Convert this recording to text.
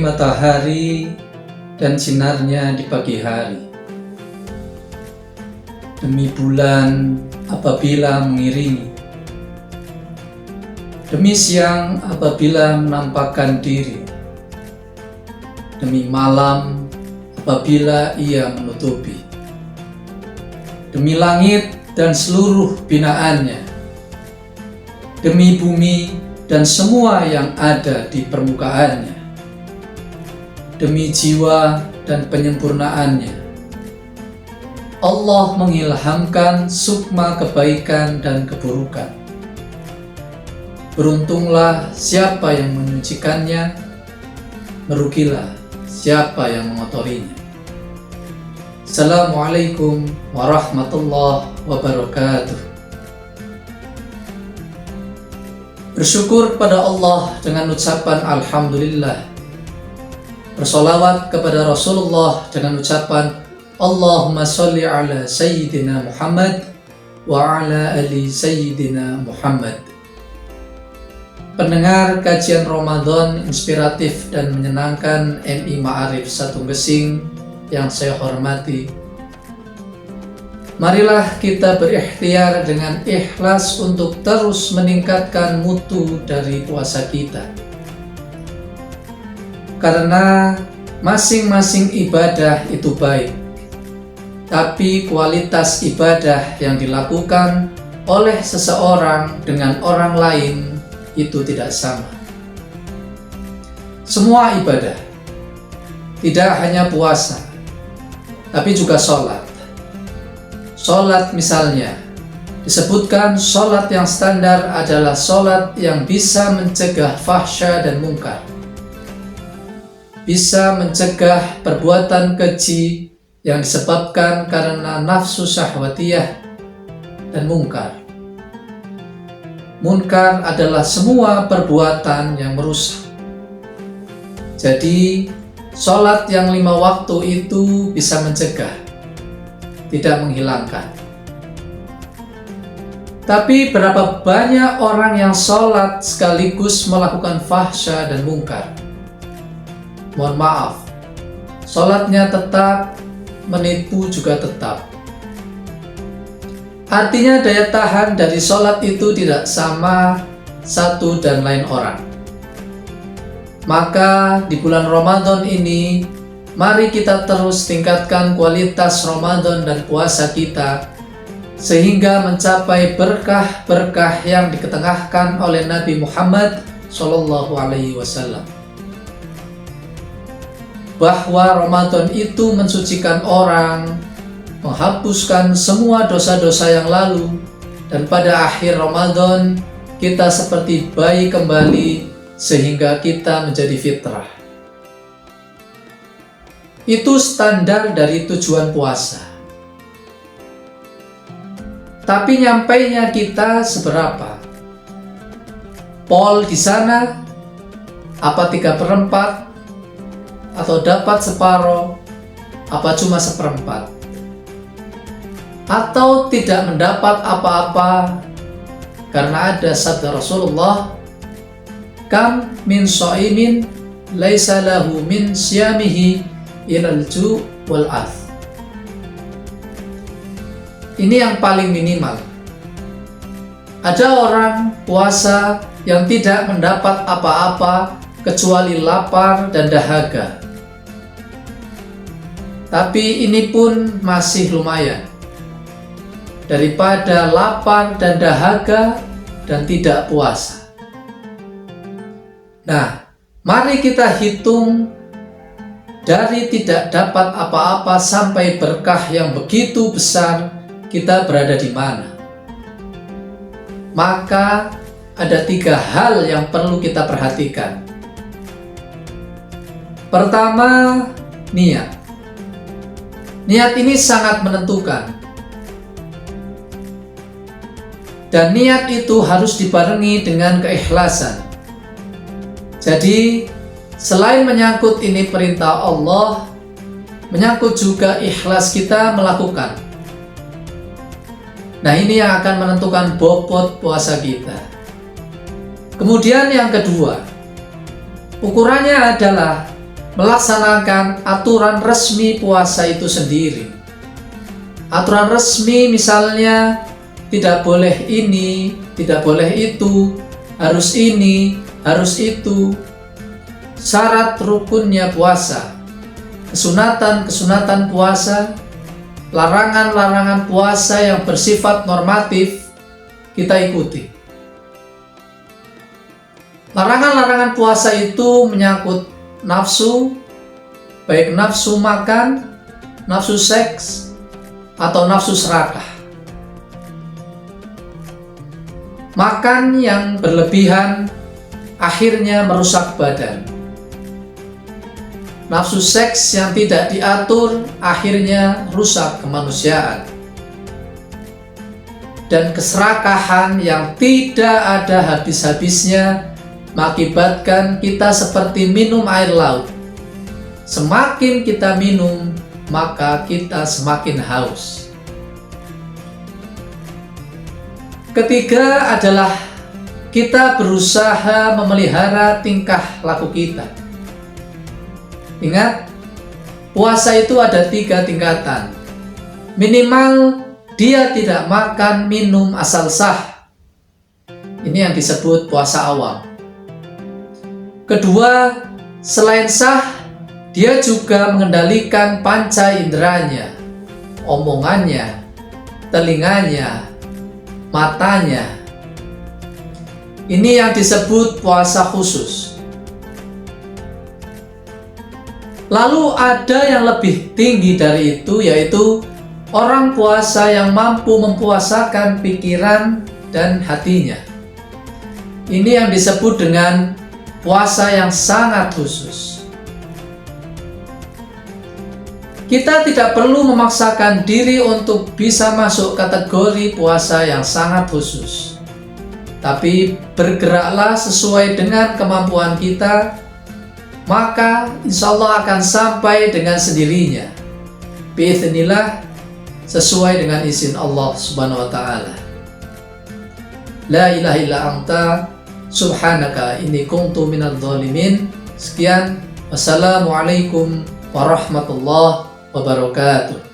matahari dan sinarnya di pagi hari, demi bulan apabila mengiringi, demi siang apabila menampakkan diri, demi malam apabila ia menutupi, demi langit dan seluruh binaannya, demi bumi dan semua yang ada di permukaannya, demi jiwa dan penyempurnaannya. Allah mengilhamkan sukma kebaikan dan keburukan. Beruntunglah siapa yang menyucikannya, merugilah siapa yang mengotorinya. Assalamualaikum warahmatullahi wabarakatuh. Bersyukur kepada Allah dengan ucapan Alhamdulillah. Bersolawat kepada Rasulullah dengan ucapan Allahumma sholli ala Sayyidina Muhammad wa ala ali Sayyidina Muhammad. Pendengar kajian Ramadan inspiratif dan menyenangkan MI Ma'arif Satu Gesing yang saya hormati, marilah kita berikhtiar dengan ikhlas untuk terus meningkatkan mutu dari puasa kita. Karena masing-masing ibadah itu baik, tapi kualitas ibadah yang dilakukan oleh seseorang dengan orang lain itu tidak sama. Semua ibadah, tidak hanya puasa, tapi juga sholat. Sholat misalnya, disebutkan sholat yang standar adalah sholat yang bisa mencegah fahsya dan mungkar, bisa mencegah perbuatan keji yang disebabkan karena nafsu syahwatiyah dan mungkar. Munkar adalah semua perbuatan yang merusak. Jadi, sholat yang 5 waktu itu bisa mencegah, tidak menghilangkan. Tapi berapa banyak orang yang sholat sekaligus melakukan fahsya dan mungkar? Mohon maaf, sholatnya tetap, menipu juga tetap. Artinya daya tahan dari sholat itu tidak sama satu dan lain orang. Maka di bulan Ramadan ini, mari kita terus tingkatkan kualitas Ramadan dan puasa kita, sehingga mencapai berkah-berkah yang diketengahkan oleh Nabi Muhammad SAW. Bahwa Ramadan itu mensucikan orang, menghapuskan semua dosa-dosa yang lalu, dan pada akhir Ramadan kita seperti bayi kembali sehingga kita menjadi fitrah. Itu standar dari tujuan puasa. Tapi nyampainya kita seberapa? Pol di sana, apa 3/4? Atau dapat separuh? Apa cuma 1/4? Atau tidak mendapat apa-apa, karena ada sabda Rasulullah, kam min sha'imin laisa lahu min siyamihi ilal ju' wal ath. Ini yang paling minimal. Ada orang puasa yang tidak mendapat apa-apa kecuali lapar dan dahaga. Tapi ini pun masih lumayan daripada lapar dan dahaga dan tidak puasa. Nah, mari kita hitung dari tidak dapat apa-apa sampai berkah yang begitu besar, kita berada di mana. Maka ada 3 hal yang perlu kita perhatikan. Pertama, niat. Niat ini sangat menentukan. Dan niat itu harus dibarengi dengan keikhlasan. Jadi, selain menyangkut ini perintah Allah, menyangkut juga ikhlas kita melakukan. Nah, ini yang akan menentukan bobot puasa kita. Kemudian yang kedua, ukurannya adalah melaksanakan aturan resmi puasa itu sendiri. Aturan resmi misalnya tidak boleh ini, tidak boleh itu, harus ini, harus itu. Syarat rukunnya puasa, kesunatan puasa, larangan-larangan puasa yang bersifat normatif kita ikuti. Larangan-larangan puasa itu menyangkut nafsu, baik nafsu makan, nafsu seks, atau nafsu serakah. Makan yang berlebihan akhirnya merusak badan. Nafsu seks yang tidak diatur akhirnya rusak kemanusiaan. Dan keserakahan yang tidak ada habis-habisnya mengakibatkan kita seperti minum air laut. Semakin kita minum, maka kita semakin haus. Ketiga adalah kita berusaha memelihara tingkah laku kita. Ingat, puasa itu ada 3 tingkatan. Minimal dia tidak makan minum asal sah. Ini yang disebut puasa awam. Kedua, selain sah, dia juga mengendalikan panca inderanya, omongannya, telinganya, matanya. Ini yang disebut puasa khusus. Lalu ada yang lebih tinggi dari itu, yaitu orang puasa yang mampu mempuasakan pikiran dan hatinya. Ini yang disebut dengan puasa yang sangat khusus. Kita tidak perlu memaksakan diri untuk bisa masuk kategori puasa yang sangat khusus. Tapi bergeraklah sesuai dengan kemampuan kita, maka insya Allah akan sampai dengan sendirinya. Bi'idznillah, sesuai dengan izin Allah Subhanahu wa ta'ala. La ilaha illa anta subhanaka inni kuntu minadh dhalimin. Sekian, wassalamualaikum warahmatullahi wabarakatuh.